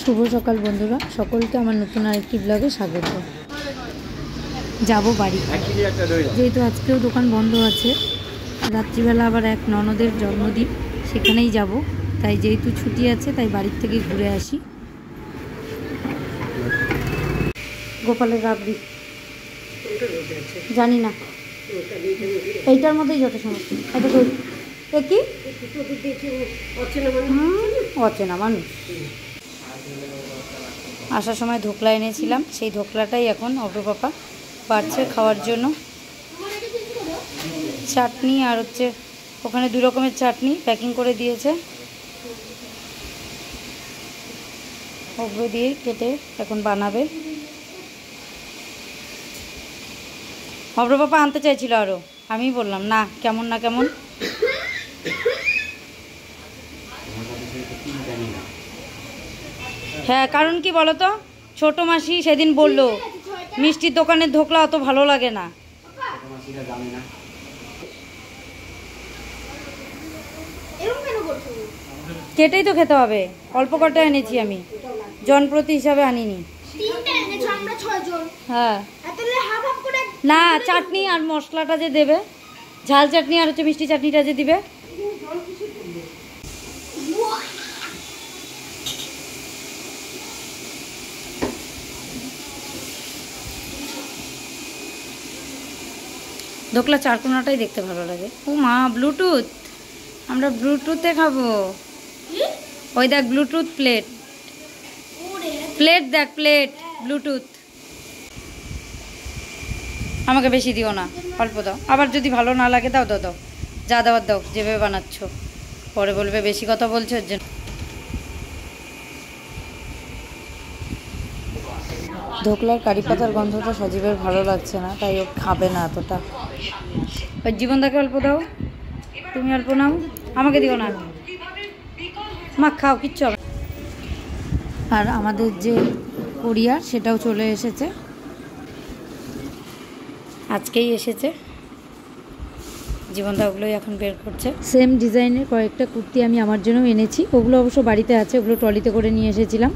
শুভ সকাল বন্ধুরা, সকলকে আমার নতুন আরেকটি ব্লগে স্বাগত। যাব বাড়ি, যেহেতু আজকেও দোকান বন্ধ আছে। রাত্রিবেলা আবার এক ননদের জন্মদিন, সেখানেই যাব। তাই যেহেতু ছুটি আছে তাই বাড়ির থেকে ঘুরে আসি। গোপালের রাবড়ি জানি না, এইটার মধ্যেই যত সমস্ত। এটা কি অচেনা মানুষ। আসার সময় ধোকলা এনেছিলাম, সেই ধোকলাটাই এখন অগ্রপাপা বাড়ছে খাওয়ার জন্য। চাটনি আর হচ্ছে ওখানে 2 রকমের চাটনি প্যাকিং করে দিয়েছে। অগ্র দিয়ে কেটে এখন বানাবে। অগ্রপাপা আনতে চাইছিল আরও, আমি বললাম না, কেমন না কেমন। হ্যাঁ, কারণ কি বলো তো, ছোট মাসি সেদিন বলল মিষ্টির দোকানের ধোকলা অত ভালো লাগে না। কেটেই তো খেতে হবে, অল্প কটা এনেছি আমি, জনপ্রতি হিসাবে আনিনি। হ্যাঁ না, চাটনি আর মশলাটা যে দেবে, ঝাল চাটনি আর হচ্ছে মিষ্টি চাটনিটা যে দিবে। ধোকলা চারকোনাটাই দেখতে ভালো লাগে। ও মা, ব্লুটুথ, আমরা ব্লুটুথে খাবো। ওই দেখ ব্লুটুথ প্লেট, প্লেট দেখ, প্লেট ব্লুটুথ। আমাকে বেশি দিও না, অল্প দাও। আবার যদি ভালো না লাগে দাও দাও দাও, যা দেওয়ার দাও, যেভাবে বানাচ্ছ। পরে বলবে বেশি কথা বলছো এর জন্য। ধোকলার কারি পাতার গন্ধটা সজীবের ভালো লাগছে না, তাই ও খাবে না এতটা। ওই জীবনদাকে অল্প দাও, তুমি অল্প নাও, আমাকে দিও না। মা খাও, কিচ্ছু হবে। আর আমাদের যে কুরিয়ার সেটাও চলে এসেছে, আজকেই এসেছে। জীবনদা ওগুলোই এখন বের করছে। সেম ডিজাইনের কয়েকটা কুর্তি আমি আমার জন্য এনেছি, ওগুলো অবশ্য বাড়িতে আছে, ওগুলো ট্রলিতে করে নিয়ে এসেছিলাম।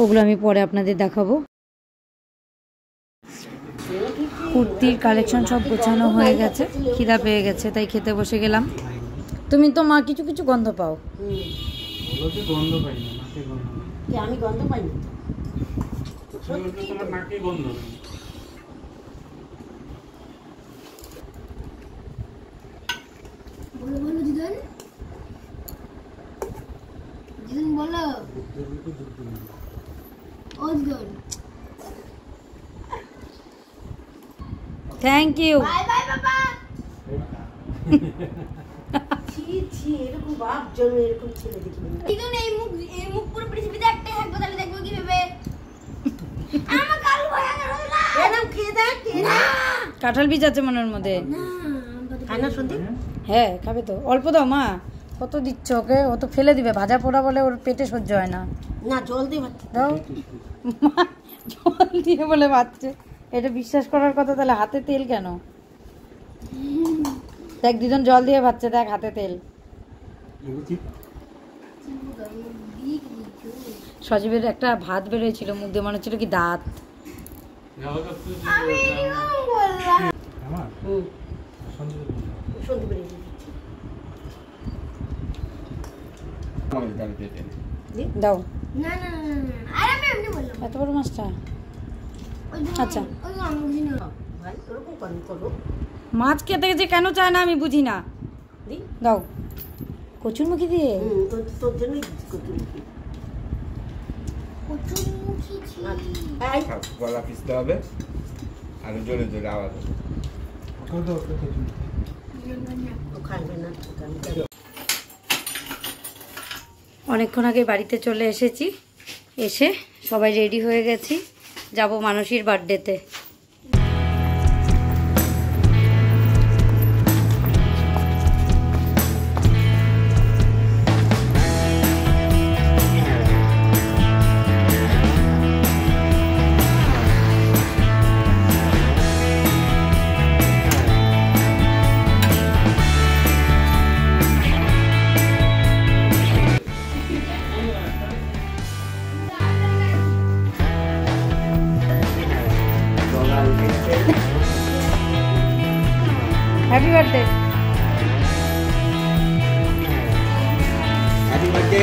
ওগুলো আমি পরে আপনাদের দেখাবো। কুর্তির কালেকশন সব গোছানো হয়ে গেছে, খিদা পেয়ে গেছে তাই খেতে বসে গেলাম। তুমি তো মা কিছু কিছু গন্ধ পাও। আমি গন্ধ পাই না। বলো বলো দিদন, দিদন বলো। ও দিদন, থ্যাংক ইউ। বাই বাই বাবা। ছি ছি, এরকম বাপ জন্ম এরকম ছেলে দেখিনি। দিদন এই মুখ পুরো পৃথিবীতে একটাই থাকবে, তাহলে দেখবো কিভাবে। আমার কালু হয়ে গেল না। এরকম খেয়ে দেখ, খেয়ে না। কাঁঠাল বীজ আছে মনের মধ্যে। না খাই না সত্যি। হ্যাঁ খাবে তো, অল্প দাও মা। কত দিচ্ছ ওকে? ও তো ফেলে দিবে, ভাজা পোড়া বলে ওর পেটে সহ্য হয় না। না জল দিয়ে ভাত দাও মা, জল দিয়ে বলে ভাজছে, এটা বিশ্বাস করার কথা। তাহলে হাতে তেল কেন? দেখ দিদন জল দিয়ে ভাজছে, দেখ হাতে তেল। সজীবের একটা ভাত বেরোয়েছিল মুখ দিয়ে, মনে হচ্ছিল কি দাঁত। দাও। এত বড় মাছটা? আচ্ছা, মাছ খেতে গেছে কেন চায় না আমি বুঝি না। দাও কচুরমুখী দিয়ে। গলা পিছতে হবে আর জোরে জোরে আওয়াজ হবে। অনেকক্ষণ আগে বাড়িতে চলে এসেছি, এসে সবাই রেডি হয়ে গেছি, যাব মানসীর বার্থডেতে। Happy birthday. Happy birthday.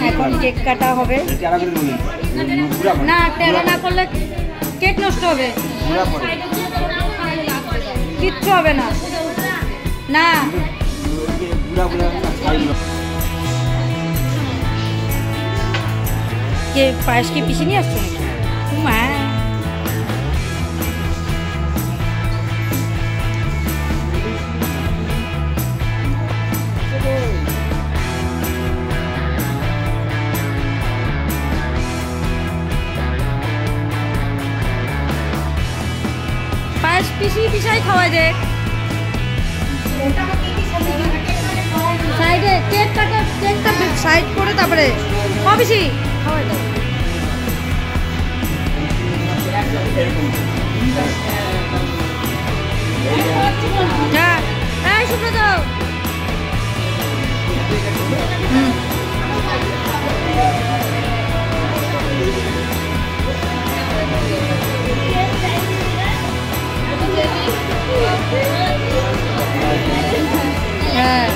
এখন কেক কাটা হবে। না টেরা না করলে কেক নষ্ট হবে, কিচ্ছু হবে না। না কে পায়েস কি পিছিয়ে নিয়ে আসছো নাকি? মা পিসাই খাওয়াই দে। সাইডে কেক কাটা, কেকটা সাইড করে তারপরে বেশি খাওয়াই দে। যা এই শুনে দাও। হ্যাঁ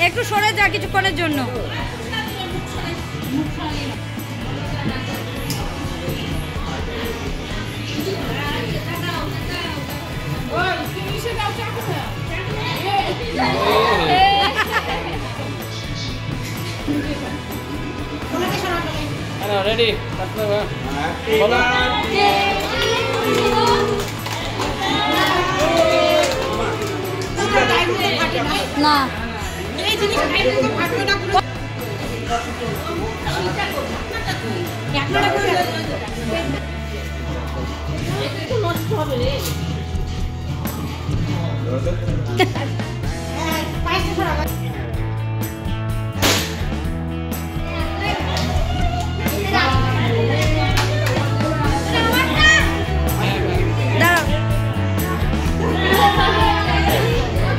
একটু সরে যা কিছুক্ষণের জন্য। রেডি না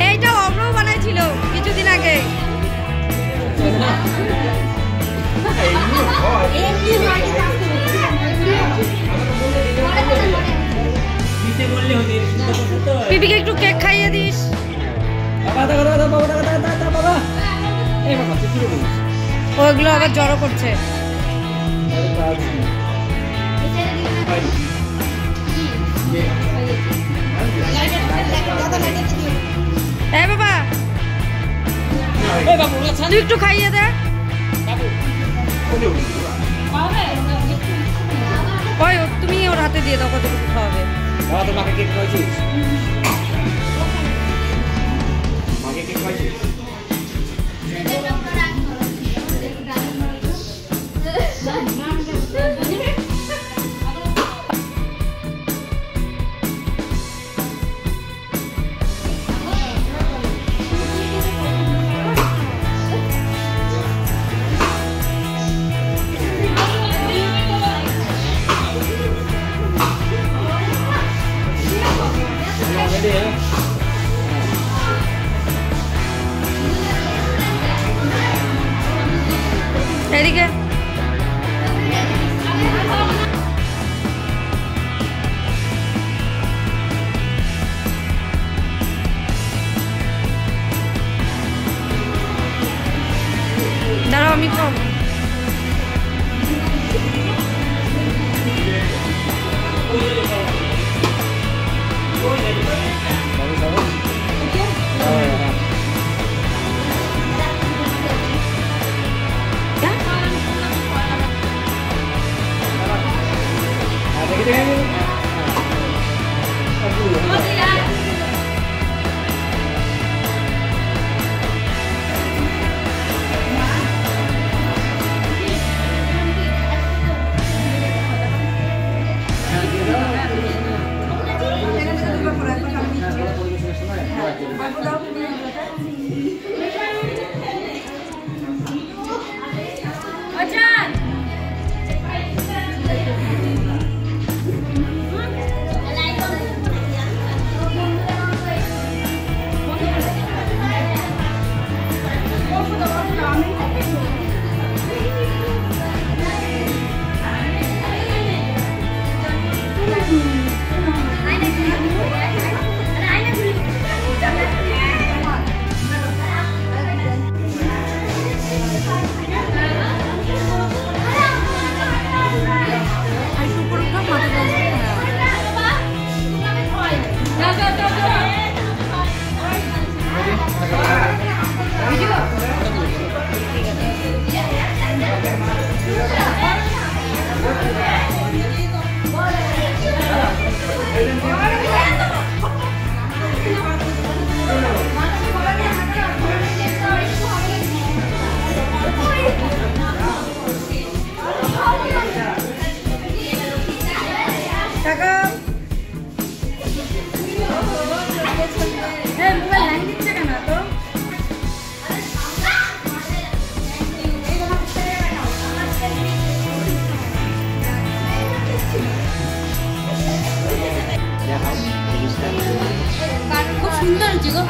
এইটা অমরও বানাইছিল কিছুদিন আগে। পিপিকে একটু কেক খাইয়ে দিস। ওগুলো আবার জড়ো করছে। এই বাবা তুই একটু খাইয়ে দে। ওই তুমি ওর হাতে দিয়ে দাও কতটুকু খাওয়াবে। তোমাকে কেক খাওয়াইছিস? মাকে কেক খাওয়াইছিস? এদিকে দাঁড়াও আমি খাবো।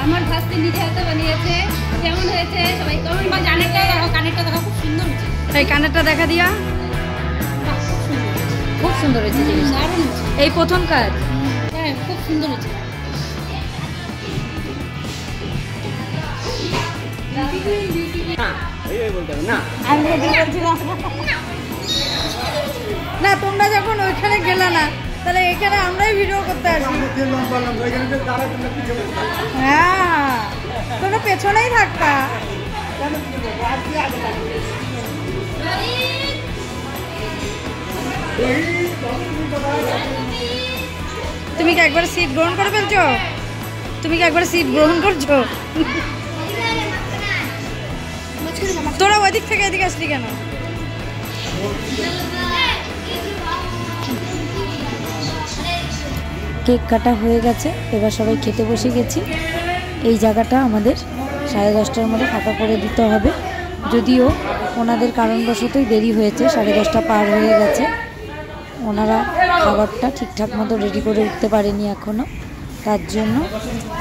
আমার ভাস্তি নিজে হাতে বানিয়েছে, কেমন হয়েছে সবাই কমেন্ট বা কানেরটা দেখো, কানেরটা দেখো খুব সুন্দর হয়েছে। এই কানেরটা দেখা দিয়া, খুব সুন্দর হয়েছে জিনিস। এই প্রথম কাজ। হ্যাঁ খুব সুন্দর হয়েছে। এই বলতে হবে না। আমি বলছিলাম না, তোমরা যখন ওইখানে গেলে না তাহলে এখানে আমরাই ভিডিও করতে আসি। হ্যাঁ তোমরা পেছনেই থাকতা। তুমি কি একবার সিট গ্রহণ করে ফেলছো? তুমি কি একবার সিট গ্রহণ করছো? তোরা ওই দিক থেকে এদিকে আসলি কেন? কেক কাটা হয়ে গেছে, এবার সবাই খেতে বসে গেছি। এই জায়গাটা আমাদের 10:30টার মধ্যে ফাঁকা করে দিতে হবে, যদিও ওনাদের কারণবশতই দেরি হয়েছে, 10:30 পার হয়ে গেছে। ওনারা খাবারটা ঠিকঠাক মতো রেডি করে উঠতে পারেনি এখনও, তার জন্য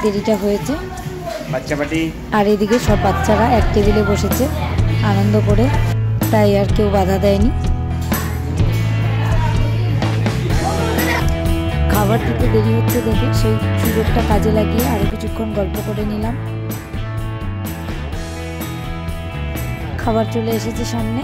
দেরিটা হয়েছে। বাচ্চা পাটি আর এদিকে সব বাচ্চারা এক টেবিলে বসেছে আনন্দ করে, তাই আর কেউ বাধা দেয়নি। খাবার দিতে দেরি হচ্ছে দেখে সেই সুযোগটা কাজে লাগিয়ে আরও কিছুক্ষণ গল্প করে নিলাম। খাবার চলে এসেছে সামনে।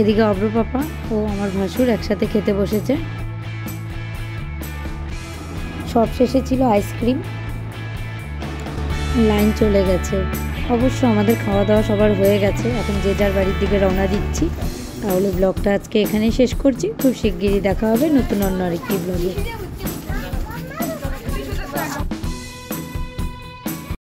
এদিকে অব্র পাপা ও আমার ভাসুর একসাথে খেতে বসেছে। সব শেষে ছিল আইসক্রিম, লাইন চলে গেছে। অবশ্য আমাদের খাওয়া দাওয়া সবার হয়ে গেছে, এখন যে যার বাড়ির দিকে রওনা দিচ্ছি। তাহলে ব্লগটা আজকে এখানেই শেষ করছি। খুব শিগগিরই দেখা হবে নতুন অন্য আরেকটি ব্লগে।